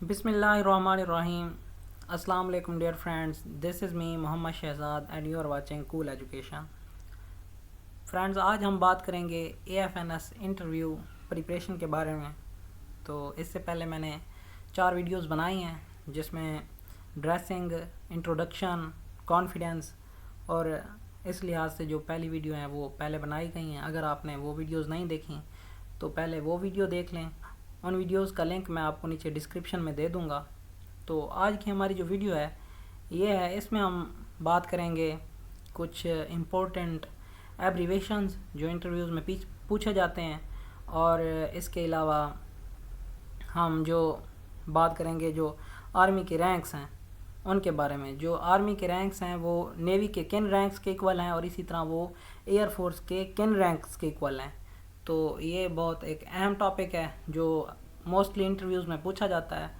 Bismillahirrahmanirrahim. Assalamu alaikum dear friends. This is me Muhammad Shehzad and you are watching Cool Education. Friends, आज हम बात करेंगे AFNS interview preparation के बारे में। तो इससे पहले मैंने 4 वीडियोस बनाई हैं जिसमें ड्रेसिंग, इंट्रोडक्शन, कॉन्फिडेंस और इस लिहाज से जो पहली वीडियो हैं वो पहले बनाई गई हैं। अगर आपने वो वीडियोस नहीं देखी तो पहले वो वीडियो देख लें। उन वीडियोस का लिंक मैं आपको नीचे डिस्क्रिप्शन में दे दूँगा। तो आज की हमारी जो वीडियो है ये है, इसमें हम बात करेंगे कुछ इम्पोर्टेंट एब्रीवेशंस जो इंटरव्यूज़ में पूछे जाते हैं, और इसके अलावा हम जो बात करेंगे जो आर्मी के रैंक्स हैं उनके बारे में। जो आर्मी के रैंक्स हैं वो नेवी के किन रैंक्स के इक्वल हैं और इसी तरह वो एयर फोर्स के किन रैंक्स के इक्वल हैं। तो ये बहुत एक अहम टॉपिक है जो मोस्टली इंटरव्यूज़ में पूछा जाता है।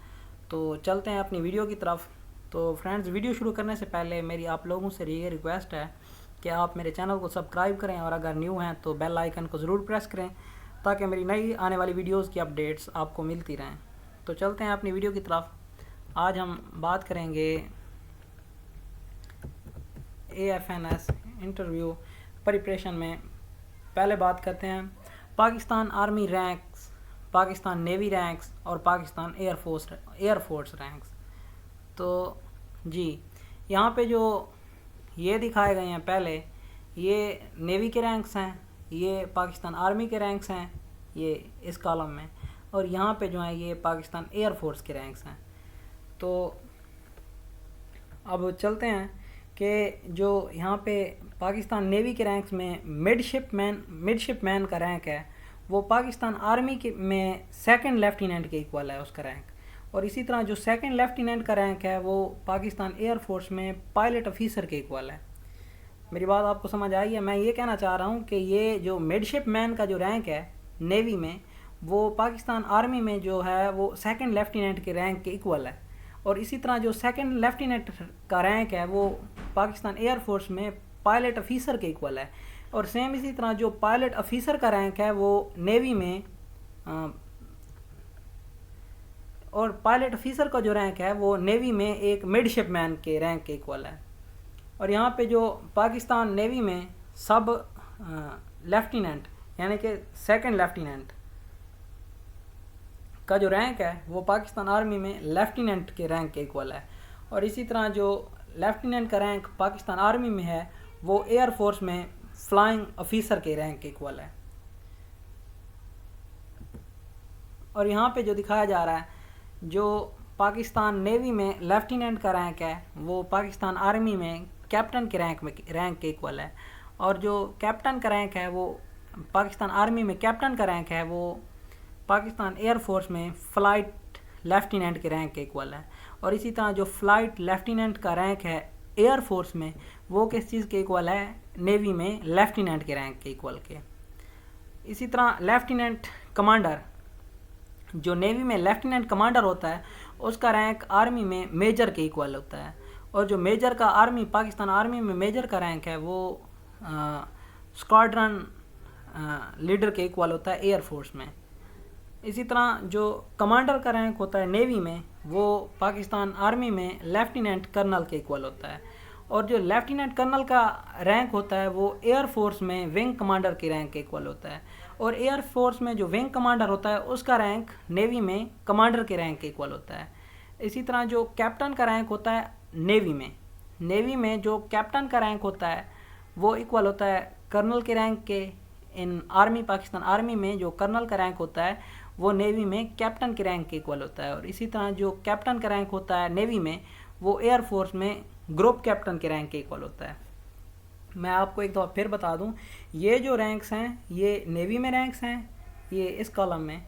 तो चलते हैं अपनी वीडियो की तरफ। तो फ्रेंड्स, वीडियो शुरू करने से पहले मेरी आप लोगों से ये रिक्वेस्ट है कि आप मेरे चैनल को सब्सक्राइब करें और अगर न्यू हैं तो बेल आइकन को ज़रूर प्रेस करें ताकि मेरी नई आने वाली वीडियोज़ की अपडेट्स आपको मिलती रहें। तो चलते हैं अपनी वीडियो की तरफ। आज हम बात करेंगे AFNS इंटरव्यू प्रिपरेशन में। पहले बात करते हैं Pakistan army ranks, Pakistan navy ranks और पाकिस्तान एयरफोर्स रैंक्स। तो जी, यहाँ पे जो ये दिखाए गए हैं, पहले ये नेवी के रैंक्स हैं, ये पाकिस्तान आर्मी के रैंक्स हैं ये इस कॉलम में, और यहाँ पे जो है ये पाकिस्तान एयरफोर्स के रैंक्स हैं। तो अब चलते हैं कि जो यहाँ पे पाकिस्तान नेवी के रैंक्स में मिडशिपमैन का रैंक है वो पाकिस्तान आर्मी के में सेकंड लेफ्टिनेंट के इक्वल है उसका रैंक, और इसी तरह जो सेकंड लेफ्टिनेंट का रैंक है वो पाकिस्तान एयरफोर्स में पायलट ऑफिसर के इक्वल है। मेरी बात आपको समझ आई है? मैं ये कहना चाह रहा हूँ कि ये जो मिडशिपमैन का जो रैंक है नेवी में वो पाकिस्तान आर्मी में जो है वो सेकंड लेफ्टिनेंट के रैंक के इक्वल है, और इसी तरह जो सेकंड लेफ्टिनेंट का रैंक है वो पाकिस्तान एयरफोर्स में पायलट ऑफिसर के इक्वल है, और सेम इसी तरह जो पायलट ऑफिसर का रैंक है वो नेवी में और पायलट ऑफिसर का जो रैंक है वो नेवी में एक मिडशिपमैन के रैंक के इक्वल है। और यहाँ पे जो पाकिस्तान नेवी में सब लेफ्टिनेंट यानी कि सेकंड लेफ्टिनेंट का जो रैंक है वो पाकिस्तान आर्मी में लेफ्टिनेंट के रैंक के इक्वल है, और इसी तरह जो लेफ्टिनेंट का रैंक पाकिस्तान आर्मी में है वो एयर फोर्स में फ्लाइंग ऑफिसर के रैंक के इक्वल है। और यहाँ पे जो दिखाया जा रहा है जो पाकिस्तान नेवी में लेफ्टिनेंट का रैंक है वो पाकिस्तान आर्मी में कैप्टन के रैंक के इक्वल है, और जो कैप्टन का रैंक है वो पाकिस्तान आर्मी में कैप्टन का रैंक है वो पाकिस्तान एयरफोर्स में फ्लाइट लेफ्टिनेंट के रैंक के इक्वल है, और इसी तरह जो फ्लाइट लेफ्टिनेंट का रैंक है एयरफोर्स में वो किस चीज़ के इक्वल है? नेवी में लेफ्टिनेंट के रैंक के इक्वल के। इसी तरह लेफ्टिनेंट कमांडर, जो नेवी में लेफ्टिनेंट कमांडर होता है उसका रैंक आर्मी में मेजर के इक्वल होता है, और जो मेजर का पाकिस्तान आर्मी में मेजर का रैंक है वो स्क्वाड्रन लीडर के इक्वल होता है एयरफोर्स में। इसी तरह जो कमांडर का रैंक होता है नेवी में वो पाकिस्तान आर्मी में लेफ्टिनेंट कर्नल के इक्वल होता है, और जो लेफ्टिनेंट कर्नल का रैंक होता है वो एयरफोर्स में विंग कमांडर के रैंक के इक्वल होता है, और एयरफोर्स में जो विंग कमांडर होता है उसका रैंक नेवी में कमांडर के रैंक के इक्वल होता है। इसी तरह जो कैप्टन का रैंक होता है नेवी में जो कैप्टन का रैंक होता है वो इक्वल होता है कर्नल के रैंक के। इन आर्मी पाकिस्तान आर्मी में जो कर्नल का रैंक होता है वो नेवी में कैप्टन के रैंक के इक्वल होता है, और इसी तरह जो कैप्टन का रैंक होता है नेवी में वो एयरफोर्स में ग्रुप कैप्टन के रैंक के इक्वल होता है। मैं आपको एक दफ़ा फिर बता दूं, ये जो रैंक्स हैं ये नेवी में रैंक्स हैं ये इस कॉलम में,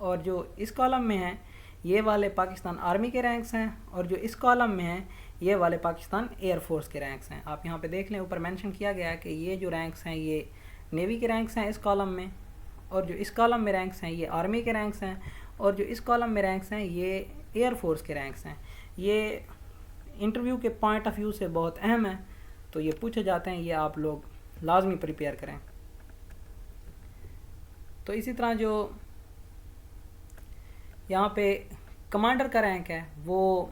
और जो इस कॉलम में हैं ये वाले पाकिस्तान आर्मी के रैंक्स हैं, और जो इस कॉलम में हैं ये वाले पाकिस्तान एयरफोर्स के रैंक्स हैं। आप यहाँ पे देख लें, ऊपर मेंशन किया गया है कि ये जो रैंक्स हैं ये नेवी के रैंक्स हैं इस कॉलम में, और जो इस कॉलम में रैंक्स हैं ये आर्मी के रैंक्स हैं, और जो इस कॉलम में रैंक्स हैं ये एयरफोर्स के रैंक्स हैं। ये इंटरव्यू के पॉइंट ऑफ व्यू से बहुत अहम है, तो ये पूछे जाते हैं, ये आप लोग लाजमी प्रिपेयर करें। तो इसी तरह जो यहाँ पे कमांडर का रैंक है वो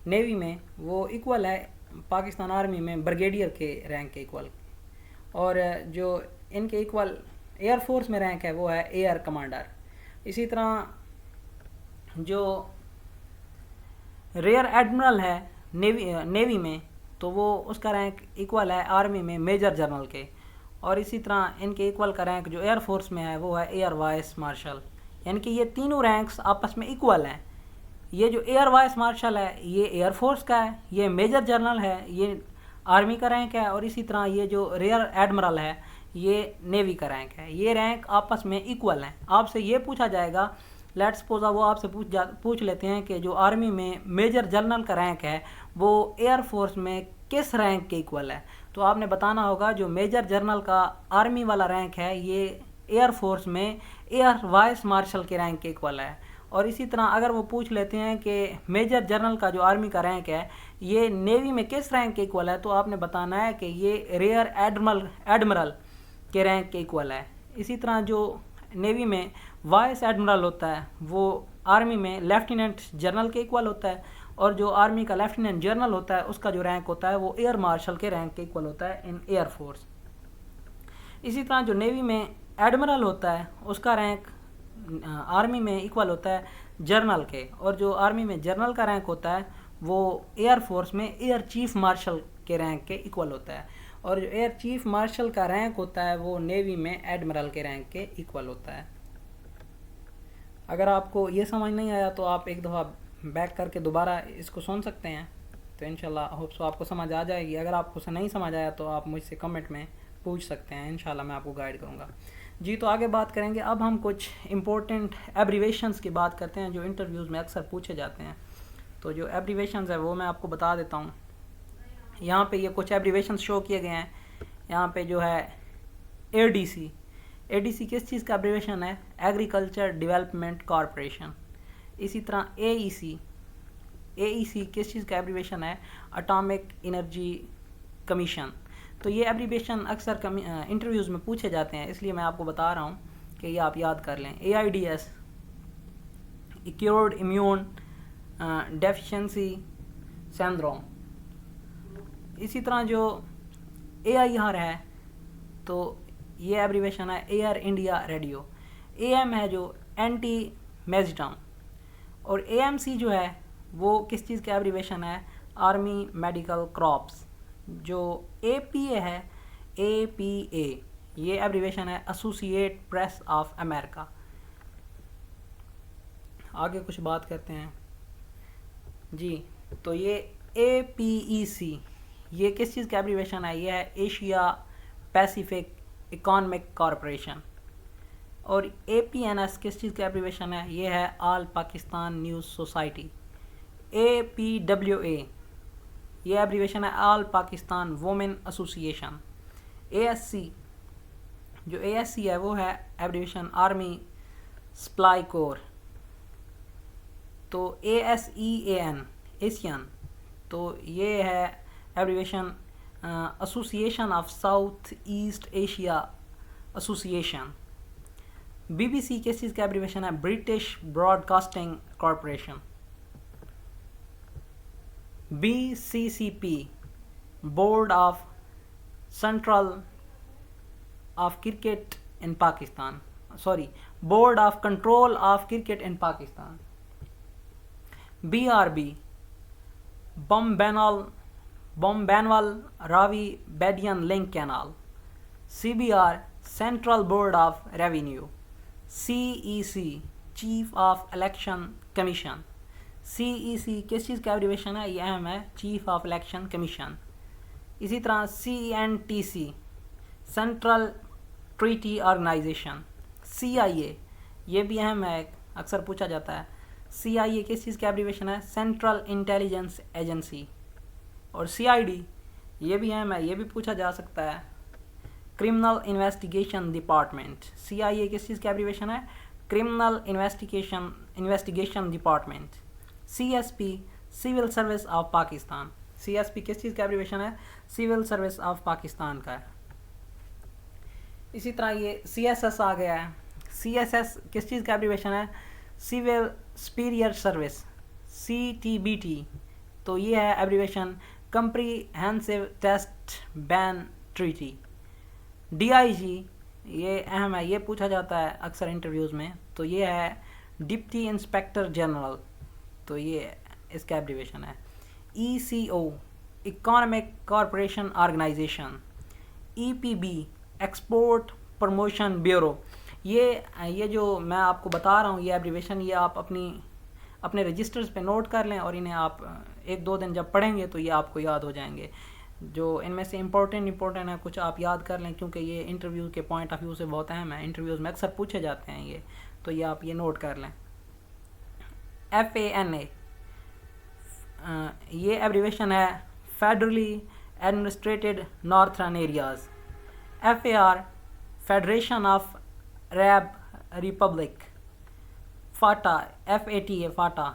नेवी में वो इक्वल है पाकिस्तान आर्मी में ब्रिगेडियर के रैंक के इक्वल। और जो इनके इक्वल एयरफोर्स में रैंक है वो है एयर कमांडर। इसी तरह जो रेयर एडमिरल है नेवी में, तो वो उसका रैंक इक्वल है आर्मी में मेजर जनरल के। और इसी तरह इनके इक्वल का रैंक जो एयरफोर्स में है वो है एयर वाइस मार्शल। यानी कि ये तीनों रैंक्स आपस में इक्वल हैं। ये जो एयर वाइस मार्शल है ये एयरफोर्स का है, ये मेजर जनरल है, ये आर्मी का रैंक है। और इसी तरह ये जो रेयर एडमिरल है ये नेवी का रैंक है। ये रैंक आपस में इक्वल हैं। आपसे ये पूछा जाएगा, लेट्स सपोज वो आपसे पूछ लेते हैं कि जो आर्मी में मेजर जनरल का रैंक है वो एयरफोर्स में किस रैंक के इक्वल है, तो आपने बताना होगा जो मेजर जनरल का आर्मी वाला रैंक है ये एयरफोर्स में एयर वाइस मार्शल के रैंक के इक्वल है। और इसी तरह अगर वो पूछ लेते हैं कि मेजर जनरल का जो आर्मी का रैंक है ये नेवी में किस रैंक के इक्वल है, तो आपने बताना है कि ये रेयर एडमिरल के रैंक के इक्वल है। इसी तरह जो नेवी में वाइस एडमिरल होता है वो आर्मी में लेफ्टिनेंट जनरल के इक्वल होता है। और जो आर्मी का लेफ्टिनेंट जनरल होता है उसका जो रैंक होता है वो एयर मार्शल के रैंक के इक्वल होता है इन एयरफोर्स। इसी तरह जो नेवी में एडमिरल होता है उसका रैंक आर्मी में इक्वल होता है जनरल के। और जो आर्मी में जनरल का रैंक होता है वो एयरफोर्स में एयर चीफ मार्शल के रैंक के इक्वल होता है। और जो एयर चीफ मार्शल का रैंक होता है वो नेवी में एडमिरल के रैंक के इक्वल होता है। अगर आपको ये समझ नहीं आया तो आप एक दफ़ा बैक करके दोबारा इसको सुन सकते हैं, तो इंशाल्लाह होप सो आपको समझ आ जाएगी। अगर आपको नहीं समझ आया तो आप मुझसे कमेंट में पूछ सकते हैं, इंशाल्लाह मैं आपको गाइड करूँगा। जी तो आगे बात करेंगे। अब हम कुछ इम्पोर्टेंट एब्रीवेशंस की बात करते हैं जो इंटरव्यूज़ में अक्सर पूछे जाते हैं। तो जो एब्रीवेशंस है वो मैं आपको बता देता हूँ। यहाँ पे ये कुछ एब्रीवेशंस शो किए गए हैं। यहाँ पे जो है एडीसी, एडीसी किस चीज़ का एब्रीवेशन है? Agriculture development corporation. इसी तरह एईसी, एईसी किस चीज़ का एब्रीवेशन है? Atomic energy commission. तो ये एब्रीवेशन अक्सर इंटरव्यूज़ में पूछे जाते हैं, इसलिए मैं आपको बता रहा हूँ कि ये आप याद कर लें। AIDS, एक्यूर्ड immune deficiency syndrome. इसी तरह जो एआईआर है तो ये एब्रीवेशन है एयर इंडिया रेडियो। एएम है जो एंटी मेजिटम। और एएमसी जो है वो किस चीज़ का एब्रीवेशन है? Army medical crops. जो एपीए है, एपीए, ये एब्रीवेशन है एसोसिएट प्रेस ऑफ अमेरिका। आगे कुछ बात करते हैं जी। तो ये एपीईसी ये किस चीज़ का एब्रीवेशन है? ये है एशिया पैसिफिक इकोनॉमिक कॉरपोरेशन। और एपीएनएस किस चीज़ का एब्रीवेशन है? ये है ऑल पाकिस्तान न्यूज़ सोसाइटी। एपीडब्ल्यूए ये एब्रीवेशन है all Pakistan women association. ASC, जो एएससी है वो है एब्रीवेशन आर्मी सप्लाई कोर। तो एएसईएन एशियन, तो ये है abbreviation association of south east Asia association. BBC किस चीज़ का एब्रीवेशन है? British Broadcasting Corporation. BCCP, board of central of cricket in Pakistan, sorry board of control of cricket in Pakistan. BRB, Bambanwala Ravi Bedian link canal. CBR, central board of revenue. CEC, chief of election commission. CEC किस चीज़ का abbreviation है? ये अहम है, chief of election commission. इसी तरह सीएनटीसी, central treaty organisation. CIA, ये भी अहम है, अक्सर पूछा जाता है। सीआईए किस चीज़ का एब्रीवेशन है? Central intelligence agency. और सीआईडी, ये भी अहम है, ये भी पूछा जा सकता है, क्रिमिनल इन्वेस्टिगेशन डिपार्टमेंट। सीआईए किस चीज़ का एब्रीवेशन है? Criminal investigation department. CSP, civil service of Pakistan. CSP किस चीज़ का एब्रीवेशन है? सिविल सर्विस ऑफ पाकिस्तान का है। इसी तरह ये सीएसएस आ गया है। सीएसएस किस चीज़ का एब्रीवेशन है? सिविल सुपीरियर सर्विस CTBT, तो ये है abbreviation comprehensive test ban treaty. DIG, ये अहम है, ये पूछा जाता है अक्सर इंटरव्यूज़ में, तो ये है डिप्टी इंस्पेक्टर जनरल, तो ये इसका एब्रीवेशन है। ECO, economic corporation organisation. EPB, export promotion bureau. ये जो मैं आपको बता रहा हूँ ये एब्रीवेशन, ये आप अपने रजिस्टर्स पे नोट कर लें और इन्हें आप 1-2 दिन जब पढ़ेंगे तो ये आपको याद हो जाएंगे। जो इनमें से इम्पोर्टेंट है कुछ आप याद कर लें, क्योंकि ये इंटरव्यू के पॉइंट ऑफ व्यू से बहुत अहम है, इंटरव्यूज़ में अक्सर पूछे जाते हैं ये, तो ये आप ये नोट कर लें। FANA, ये एब्रीवेशन है federally administrated northern areas. FAR, federation of Arab Republic. FATA, FATA, Phata,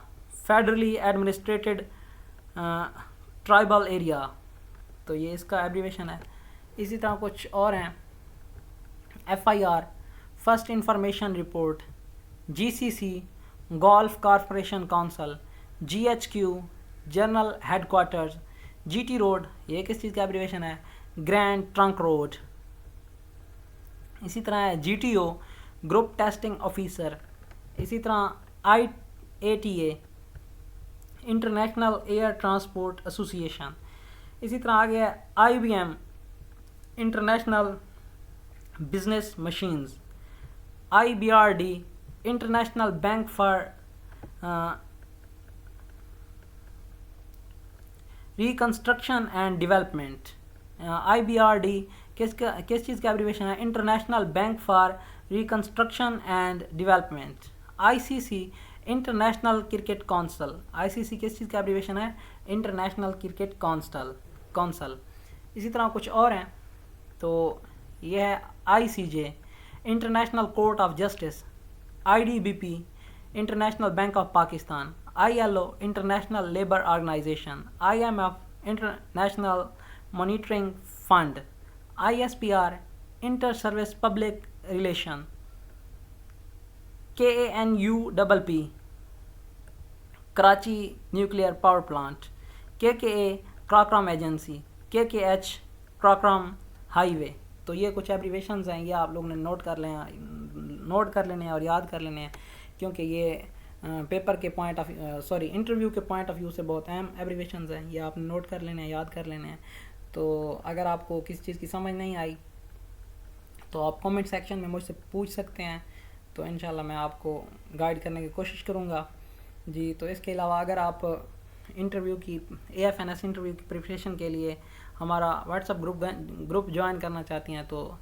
federally administrated tribal area, तो ये इसका एब्रीवेशन है। इसी तरह कुछ और हैं। FIR, first information report. GCC, gulf corporation council. GHQ, general headquarters. GT road, ये किस चीज़ का एब्रीवेशन है? Grand trunk road. इसी तरह है GTO, ग्रुप टेस्टिंग ऑफिसर। इसी तरह IATA, international air transport association. इसी तरह आ गया IBM, international business machines. IBRD, international bank for reconstruction and development. IBRD किस चीज़ का एब्रीवेशन है? International bank for reconstruction and development. ICC, international cricket council. ICC किस चीज़ का एब्रीवेशन है? International cricket council. इसी तरह कुछ और हैं, तो ये है ICJ, international court of justice. IDBP, international bank of Pakistan. ILO, international labour organisation. IMF, international monitoring fund. ISPR, inter service public relation. KANUPP, Karachi nuclear power plant. KKA, Karakoram agency. KKH, Karakoram highway. तो ये कुछ एब्रीवेशंस हैं, ये आप लोगों ने note कर लेने हैं और याद कर लेने हैं, क्योंकि ये पेपर के पॉइंट ऑफ इंटरव्यू के पॉइंट ऑफ व्यू से बहुत अहम एब्रीवेशंस हैं, ये आपने नोट कर लेने हैं, याद कर लेने हैं। तो अगर आपको किसी चीज़ की समझ नहीं आई तो आप कमेंट सेक्शन में मुझसे पूछ सकते हैं, तो इंशाल्लाह मैं आपको गाइड करने की कोशिश करूँगा जी। तो इसके अलावा अगर आप इंटरव्यू की AFNS इंटरव्यू की प्रिपरेशन के लिए हमारा व्हाट्सअप ग्रुप ज्वाइन करना चाहती हैं, तो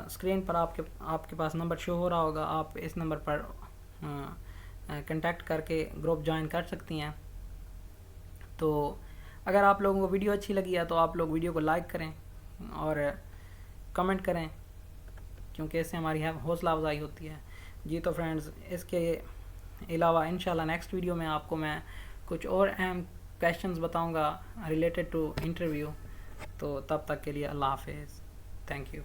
स्क्रीन पर आपके पास नंबर शो हो रहा होगा, आप इस नंबर पर कांटेक्ट करके ग्रुप ज्वाइन कर सकती हैं। तो अगर आप लोगों को वीडियो अच्छी लगी है तो आप लोग वीडियो को लाइक करें और कमेंट करें, क्योंकि इससे हमारी हौसला अफजाई होती है जी। तो फ्रेंड्स, इसके अलावा इंशाल्लाह नेक्स्ट वीडियो में आपको मैं कुछ और अहम क्वेश्चंस बताऊंगा रिलेटेड टू इंटरव्यू। तो तब तक के लिए अल्लाह हाफिज़, थैंक यू।